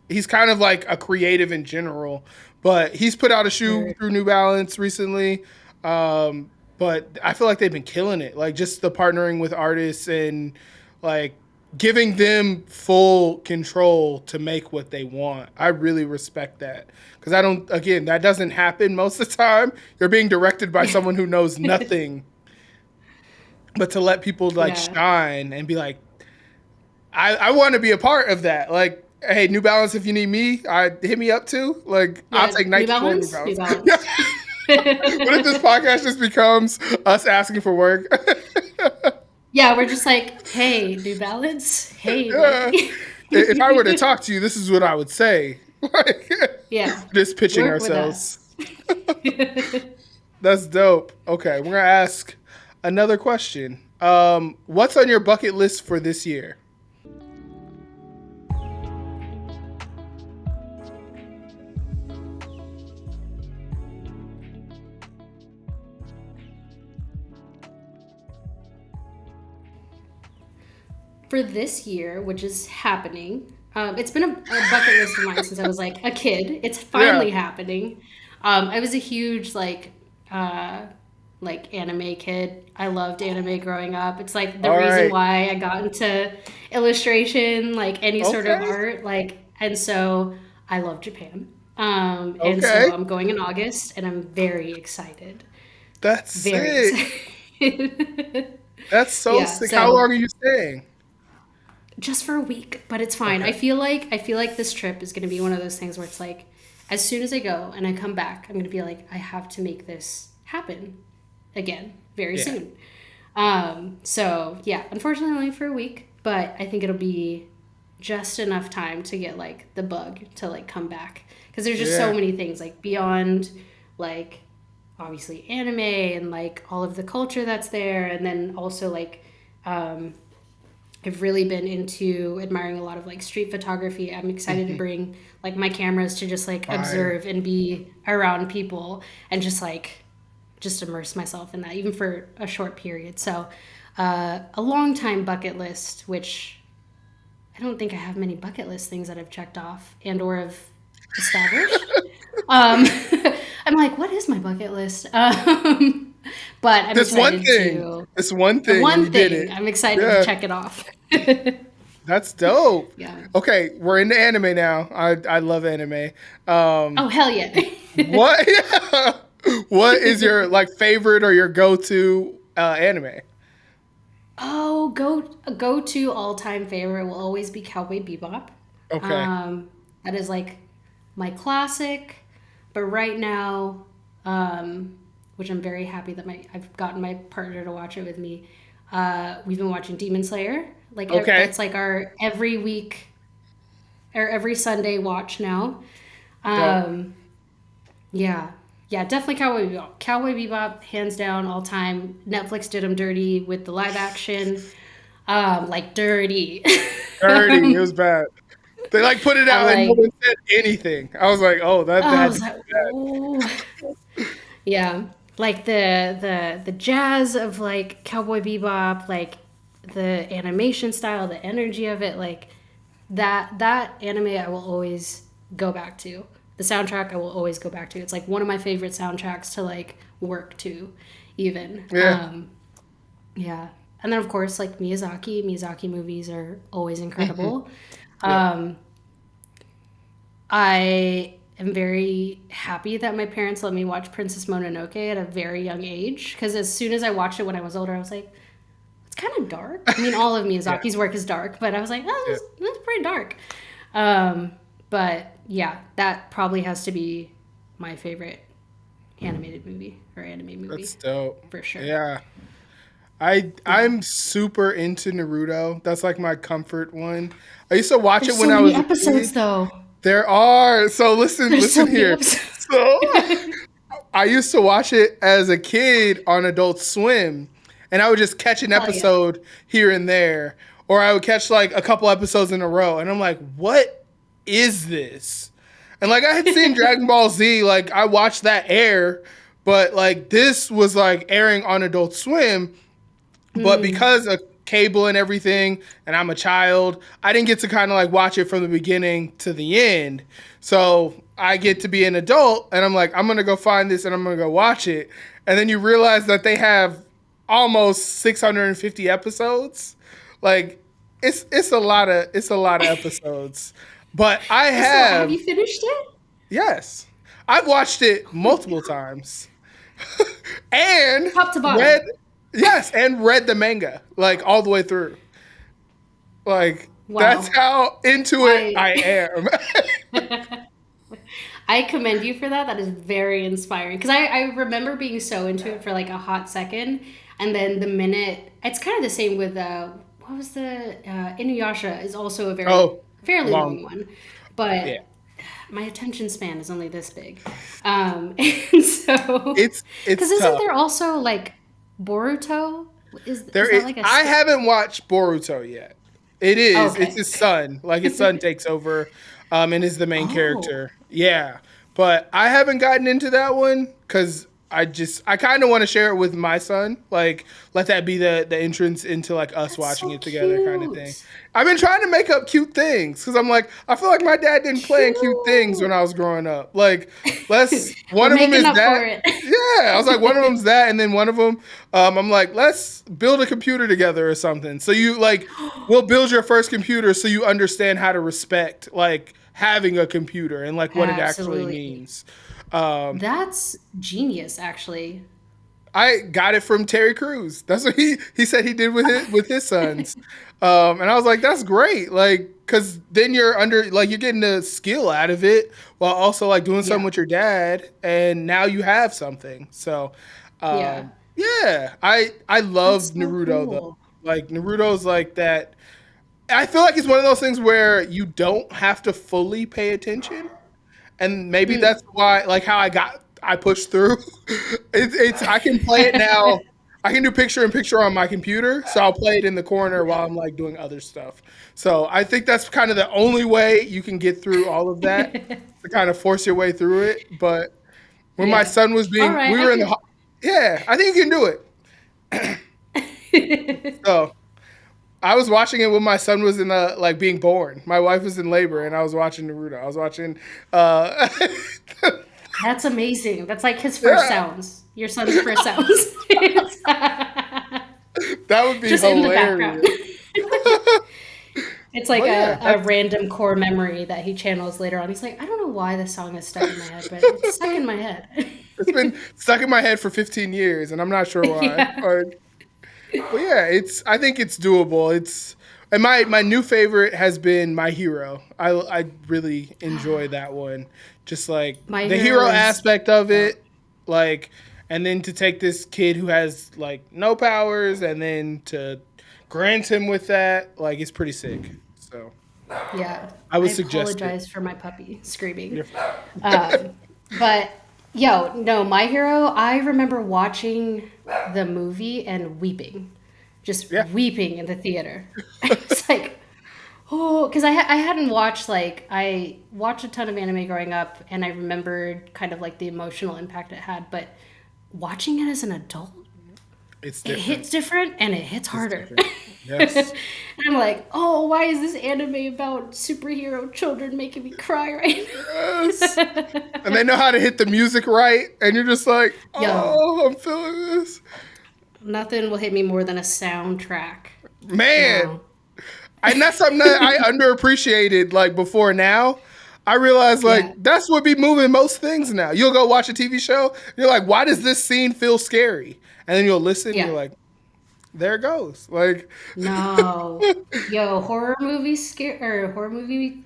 he's kind of like a creative in general, but he's put out a shoe Word. through New Balance recently. But I feel like they've been killing it. Like just the partnering with artists and like giving them full control to make what they want. I really respect that because I don't. Again, that doesn't happen most of the time. You're being directed by someone who knows nothing, but to let people like Yeah, shine and be like, I want to be a part of that. Like, hey, New Balance, if you need me, hit me up too. Like, I'll yeah. take New Nike or New Balance, New Balance. Balance. What if this podcast just becomes us asking for work? Yeah, we're just like, hey, New Balance. Hey, Yeah. Nike. If I were to talk to you, this is what I would say. Like, Yeah, just pitching work with ourselves. us. That's dope. Okay, we're gonna ask another question. What's on your bucket list for this year? For this year, which is happening, it's been a bucket list of mine since I was like a kid. It's Yeah. finally happening. I was a huge uh, like anime kid. I loved anime growing up. It's like the All reason right. why I got into illustration, like any sort of Okay. art. Like, and so I love Japan. And so Okay. I'm going in August, and I'm very excited. That's Very sick. excited. That's so Yeah. sick. How So long are you staying? just for a week, but it's fine. Okay. I feel like this trip is going to be one of those things where it's like as soon as I go and I come back, I'm going to be like I have to make this happen again very Yeah. soon. So yeah, unfortunately only for a week, but I think it'll be just enough time to get like the bug to like come back because there's just so Yeah. many things like beyond like obviously anime and like all of the culture that's there and then also like um I've really been into admiring a lot of like street photography. I'm excited to Mhm. bring like my cameras to just like Fire. observe and be around people and just like just immerse myself in that even for a short period. So a long time bucket list, which I don't think I have many bucket list things that I've checked off and or have established. Um, I'm like, what is my bucket list? But I'm This one excited thing. to This one the thing, and you one did thing it. I'm excited to Yeah. check it off. That's dope. Yeah. Okay, we're into anime now. I love anime. Um, Oh hell yeah. what what is your like favorite or your go to anime? Oh, go to all time favorite will always be Cowboy Bebop. Okay. Um, that is like my classic. But right now, which I'm very happy that my I've gotten my partner to watch it with me. We've been watching Demon Slayer. Like Okay. that's like our every week or every Sunday watch now. Dope. Um, yeah, yeah, definitely Cowboy Bebop. Cowboy Bebop, hands down, all time. Netflix did them dirty with the live action, like dirty. Dirty. It was bad. They like put it I'm out and no like, one said anything. I was like, oh, that I had was to be like, bad. ooh, yeah, like the jazz of like Cowboy Bebop, like the animation style, the energy of it, like that anime I will always go back to. The soundtrack I will always go back to. It's like one of my favorite soundtracks to like work to, even. Yeah. Yeah, and then of course like Miyazaki movies are always Hmm. incredible. Yep. Um, I am very happy that my parents let me watch Princess Mononoke at a very young age. Because as soon as I watched it when I was older, I was like, it's kind of dark. I mean, all of Yeah. Miyazaki's work is dark, but I was like, oh, Yeah. that's pretty dark. But yeah, that probably has to be my favorite animated movie or anime movie That's dope. for sure. Yeah. Yeah. I'm super into Naruto. That's like my comfort one. I used to watch it There's when so I many was a episodes kid. though. There are. So There's so listen many here. episodes. So I used to watch it as a kid on Adult Swim, and I would just catch an Hell yeah. episode here and there, or I would catch like a couple episodes in a row, and I'm like, what is this? And like I had seen Dragon Ball Z, like I watched that air, but like this was like airing on Adult Swim, but because of cable and everything, and I'm a child, I didn't get to kind of like watch it from the beginning to the end. So I get to be an adult, and I'm like, I'm gonna go find this and I'm gonna go watch it. And then you realize that they have almost 650 episodes. Like it's a lot of episodes. But I So have have you finished it? yes, I've watched it Oh my multiple god. times and Top to read bottom. yes and read the manga like all the way through. Like that's Wow. how into it I I am. I commend you for that. That is very inspiring. Because I remember being so into it for like a hot second. And then the minute, it's kind of the same with, what was the, Inuyasha is also a very, Oh, fairly long. long one. But Yeah. my attention span is only this big. And so, because It's isn't tough. there also like Boruto? There Is that is like a I st- haven't watched Boruto yet. It is. It's Okay. his son. Like his son takes over and is the main Oh, character. Yeah. But I haven't gotten into that one cuz I kind of want to share it with my son. Like let that be the entrance into like us that's watching so it together kind of thing. cute. I've been trying to make up cute things cuz I'm like I feel like my dad didn't plan cute things when Cute. I was growing up. Like let's We're one of them making is up that for it. yeah, I was like, one of them's that, and then one of them, I'm like, let's build a computer together or something. So you like, we'll build your first computer so you understand how to respect like having a computer and like what it actually Absolutely. means. Um, That's genius, actually. I got it from Terry Crews. That's what he said he did with his sons, and I was like, that's great. Like, cause then you're under like you're getting the skill out of it while also like doing something Yeah. with your dad, and now you have something. So, Yeah. yeah, I love That's so Naruto though. cool. Like Naruto's like that. I feel like it's one of those things where you don't have to fully pay attention, and maybe Mm. that's why like how I pushed through. It's I can play it now. I can do picture in picture on my computer, so I'll play it in the corner while I'm like doing other stuff. So I think that's kind of the only way you can get through all of that to kind of force your way through it. But when my Yeah. son was All being, right, we I were in the, could. yeah, I think you can do it. So I was watching it when my son was in the like being born. My wife was in labor, and I was watching Naruto. I was watching, uh, That's amazing. That's like his first yeah, sounds. Your son's first sounds. that would be Just in the background. hilarious. It's like But yeah, a random core memory that he channels later on. He's like, I don't know why this song is stuck in my head, but it's stuck in my head. it's been stuck in my head for 15 years, and I'm not sure why. Yeah. But yeah, it's I think it's doable. It's and my new favorite has been My Hero. I really enjoy that one. Just like My the hero hero is. aspect of Yeah. it, like and then to take this kid who has like no powers and then to grant him with that, like it's pretty sick. So Yeah. I I would suggest it. apologize for my puppy screaming. You're- Um, but yo, no, My Hero, I remember watching the movie and weeping, just Yeah. weeping in the theater. It's like, oh, because I hadn't watched, like, I watched a ton of anime growing up and I remembered kind of like the emotional impact it had, but watching it as an adult, It's it different. hits different and it hits It's harder. different. And Yes. I'm like, oh, why is this anime about superhero children making me cry right Yes. now? And they know how to hit the music right, and you're just like, Yo, oh, I'm feeling this. nothing will hit me more than a soundtrack. Man, No. and that's something that I underappreciated like before now. I realize like Yeah. that's what be moving most things now. You'll go watch a TV show, you're like, why does this scene feel scary? And then you'll listen, and Yeah. you're like, there it goes. Like, No. Yo, horror movie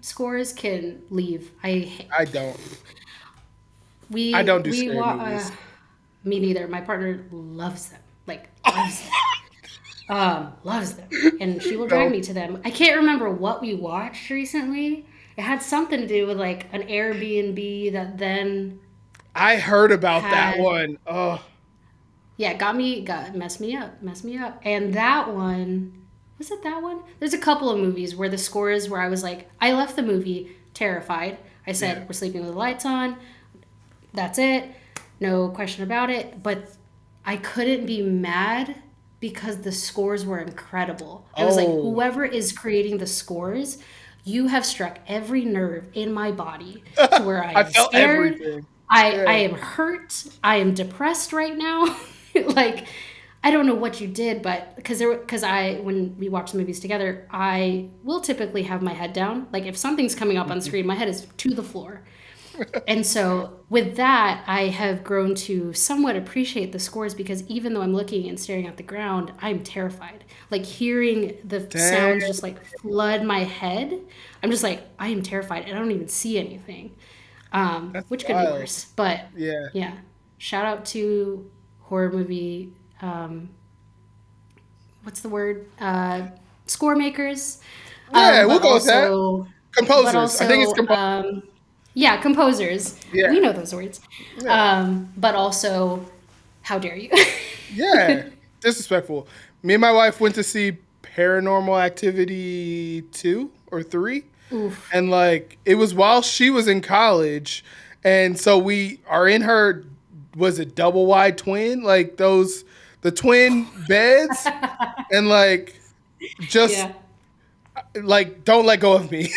scores can leave. I don't. I We don't do we scary wa movies. me neither. My partner loves them. Like loves them. Loves them. And she will drag No, me to them. I can't remember what we watched recently. It had something to do with like an Airbnb that then I heard about that had, one. Oh, yeah, got messed me up. And that one, was it that one? There's a couple of movies where the scores where I was like, I left the movie terrified. I yeah. said, we're sleeping with the lights on. That's it. No question about it. But I couldn't be mad because the scores were incredible. I was like, Oh, whoever is creating the scores, you have struck every nerve in my body to where I I am felt scared. everything. I Yeah. am hurt. I am depressed right now. Like, I don't know what you did, but because I when we watch movies together, I will typically have my head down. Like if something's coming up on screen, my head is to the floor. And so with that, I have grown to somewhat appreciate the scores because even though I'm looking and staring at the ground, I'm terrified. Like hearing the Damn, sounds just like flood my head, I'm just like, I am terrified. I don't even see anything, that's which could be wild. worse. But Yeah. yeah, shout out to horror movie, um, what's the word? Score makers, Yeah, we'll but go with that. also, but Composers. I think it's also, composers. yeah, composers. We Yeah. know those words. Yeah. But also, how dare you? Yeah. Disrespectful. Me and my wife went to see Paranormal Activity 2 or 3. Oof. And like it was while she was in college. And so we are in her, was it double wide twin? Like those, the twin beds. And like, just Yeah. like don't let go of me.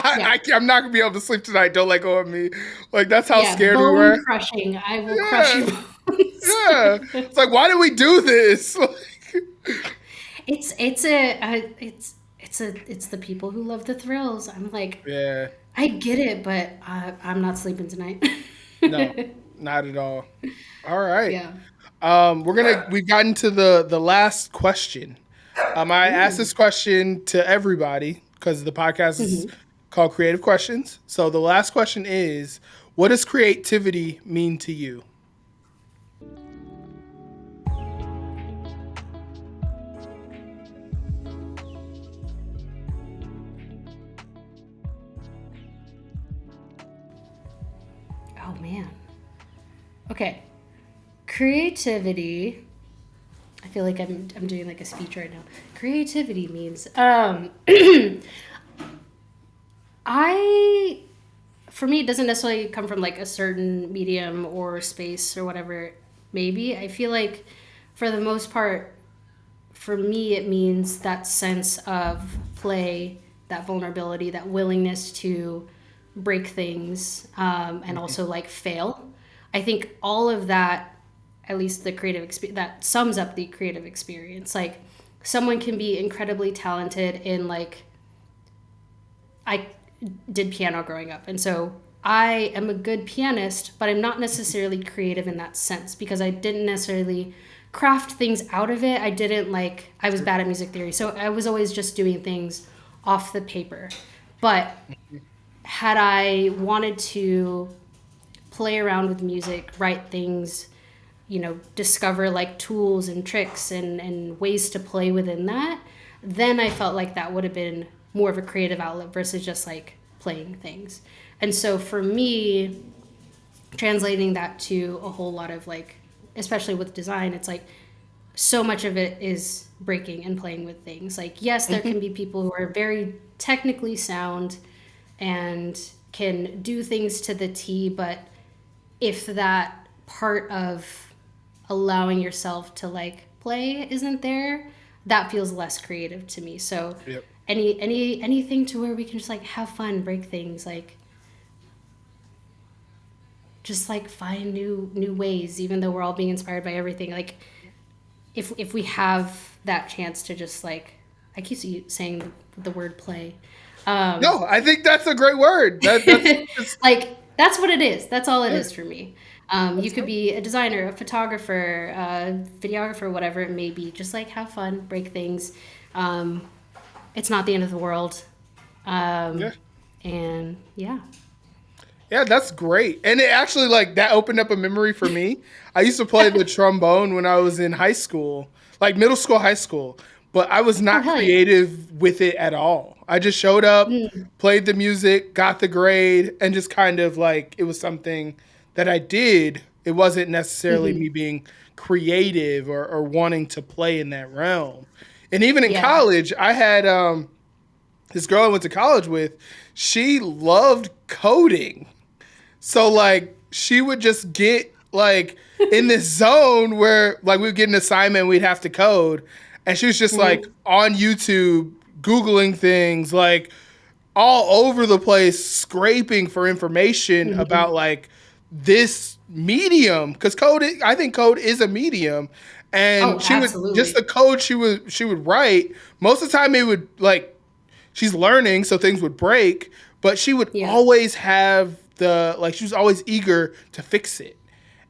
Like Yeah. I'm not gonna be able to sleep tonight. Don't let go of me. Like that's how Yeah. scared we Bone were. crushing. I will crush Yeah, your bones. yeah. It's like why did we do this? It's a it's the people who love the thrills. I'm like, Yeah, I get it, but I'm not sleeping tonight. no, not at all. All right. Yeah. We've gotten to the last question. I asked Ooh. this question to everybody because the podcast is Mhm. called Creative Questions. So the last question is, what does creativity mean to you? Oh man. Okay. Creativity. I feel like I'm doing like a speech right now. Creativity means I for me it doesn't necessarily come from like a certain medium or space or whatever. Maybe I feel like for the most part for me it means that sense of play, that vulnerability, that willingness to break things, and also like fail. I think all of that, at least the creative experience, that sums up the creative experience. Like someone can be incredibly talented in like I did piano growing up, and so I am a good pianist, but I'm not necessarily creative in that sense because I didn't necessarily craft things out of it. I didn't like I was bad at music theory, so I was always just doing things off the paper. But had I wanted to play around with music, write things, discover like tools and tricks and ways to play within that, then I felt like that would have been more of a creative outlet versus just like playing things. And so for me, translating that to a whole lot of like, especially with design, it's like so much of it is breaking and playing with things. Like, yes, there can be people who are very technically sound and can do things to the T, but if that part of allowing yourself to like play isn't there, that feels less creative to me. So Yep. anything to where we can just like have fun, break things, like just like find new ways, even though we're all being inspired by everything. Like if we have that chance to just like I keep saying the word play, No, I think that's a great word. That's just Like that's what it is. That's all it yeah, is for me. You that's could dope. be a designer, a photographer, a videographer, whatever it may be. Just like have fun, break things. Um, it's not the end of the world. Yeah. Um, and yeah. Yeah, that's great. And it actually like that opened up a memory for me. I used to play the trombone when I was in high school, like middle school, high school, but I was Oh not hell yeah. creative with it at all. I just showed up, Mm, played the music, got the grade, and just kind of like it was something that I did. It wasn't necessarily hmm. me being creative or wanting to play in that realm. And even in Yeah. college, I had this girl I went to college with, she loved coding. So like she would just get like in this zone where like we would get an assignment we'd have to code and she was just like Hmm. on YouTube googling things like all over the place scraping for information Hmm. about like this medium cuz I think code is a medium Oh, and she would just the absolutely. code she would write most of the time it would like she's learning, so things would break, but she would Yeah. always have the like she was always eager to fix it.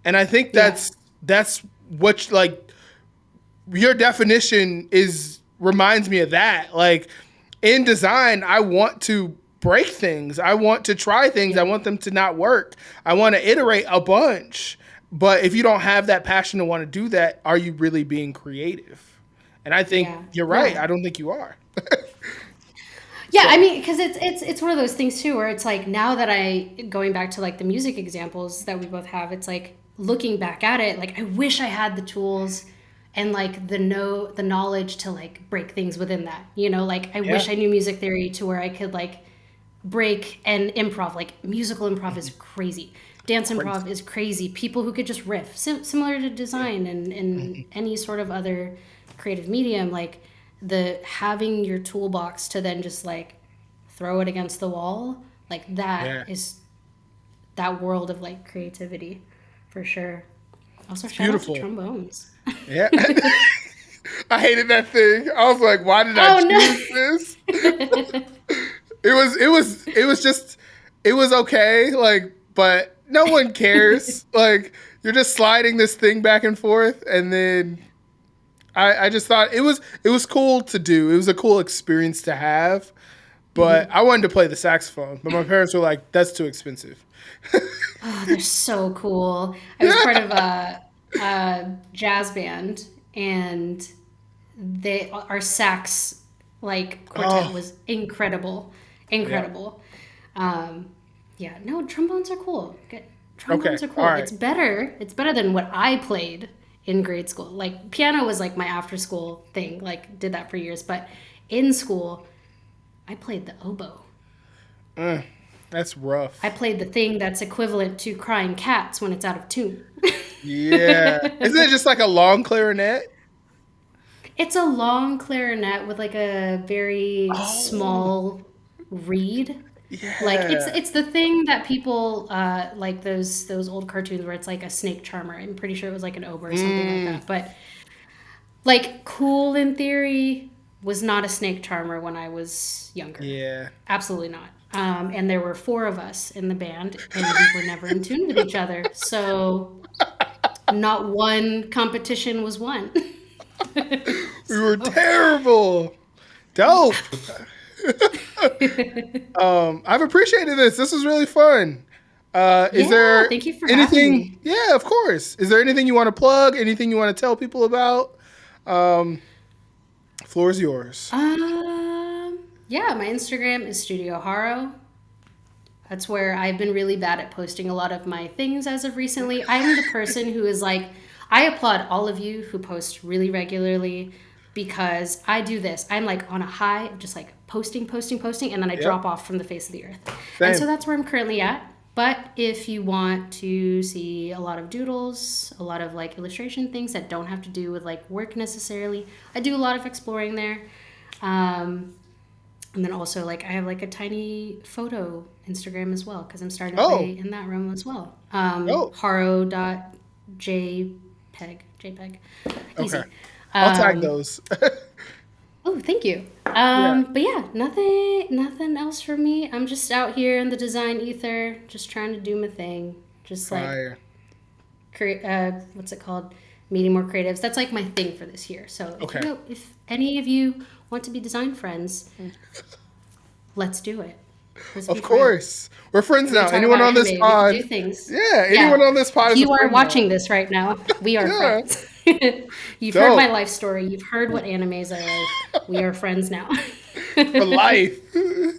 And I think Yeah. that's what like your definition is reminds me of that. Like in design, I want to break things. I want to try things. I Yep. want them to not work. I want to iterate a bunch. But if you don't have that passion to want to do that, are you really being creative? And I think Yeah. you're right. No. I don't think you are. Yeah, I So, mean, because it's one of those things too, where it's like now that I going back to like the music examples that we both have, it's like looking back at it, like I wish I had the tools and like the knowledge to like break things within that. Like I yeah. wish I knew music theory to where I could like break and improv. Like musical improv is crazy. Dance Crazy. improv is crazy. People who could just riff, similar to Yeah. design and any sort of other creative medium, like the having your toolbox to then just like throw it against the wall, like that Yeah. is that world of like creativity for sure. Also, It's shout out to beautiful. trombones. Yeah. I hated that thing. I was like, why did I Oh choose this? no. It was just it was okay, like, but no one cares. Like you're just sliding this thing back and forth and then I just thought it was cool to do. It was a cool experience to have. But Mhm. I wanted to play the saxophone. But my parents were like, that's too expensive. Oh, they're so cool. I was part of a jazz band, and our sax like quartet Oh, was incredible, yeah. incredible. Um, yeah, no, trombones are cool. Okay. Trombones are All cool. right. It's better than what I played in grade school. Like piano was like my after school thing. Like did that for years, but in school I played the oboe. Mm, that's I rough. played the thing that's equivalent to crying cats when it's out of tune. Yeah. Isn't it just like a long clarinet? It's a long clarinet with like a very Oh, small reed. Like it's yeah. it's the thing that people like those old cartoons where it's like a snake charmer. I'm pretty sure it was like an oboe or something like Mm, that. But like cool in theory was not a snake charmer when I was younger. yeah. Absolutely not. And there were four of us in the band, and we were never in tune with each other. So not one competition was won. We were So terrible. Dope. I've appreciated this. This was really fun. Is yeah, there thank you for having anything? me. Yeah, of course. Is there anything you want to plug? Anything you want to tell people about? Um, Floor is yours. Yeah, my Instagram is Studio Haro. That's where I've been really bad at posting a lot of my things as of recently. I'm the person who is like, I applaud all of you who post really regularly because I do this. I'm like on a high of just like posting, posting, posting, and then I Yep. drop off from the face of the earth. And so Same. that's where I'm currently at. But if you want to see a lot of doodles, a lot of like illustration things that don't have to do with like work necessarily, I do a lot of exploring there. Um, and then also like I have like a tiny photo Instagram as well because I'm starting to Oh, play in that realm as well. oh. Haro.jpeg. JPEG. Okay. Easy. I'll tag Um, those. oh, thank you. But yeah, nothing else for me. I'm just out here in the design ether, just trying to do my thing. Just like Fire. create, what's it called? Meeting more creatives. That's like my thing for this year. So Okay. if any of you want to be design friends, let's do it. Let's be Of course. We're friends We now. can talk Anyone about on this anime. pod? We can do things. Yeah, anyone on this pod If is a you are friend watching now. this right now, we are Yeah. friends. You've heard Dope. my life story. You've heard what animes I like. We are friends now. For life.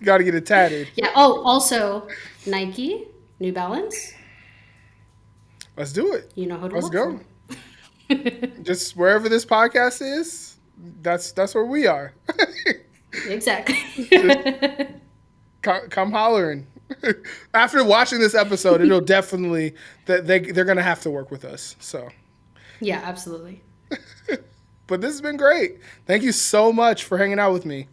Got to get it tatted. Yeah. Oh, also Nike, New Balance. Let's do it. You know who to Let's look go. for. Just wherever this podcast is, that's where we are. Exactly. Come hollering. After watching this episode, it'll definitely they're gonna have to work with us. So, Yeah, absolutely. but this has been great. Thank you so much for hanging out with me.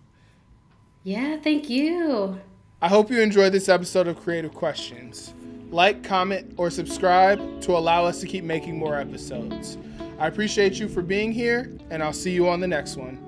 Yeah, thank you. I hope you enjoyed this episode of Creative Questions. Like, comment, or subscribe to allow us to keep making more episodes. I appreciate you for being here, and I'll see you on the next one.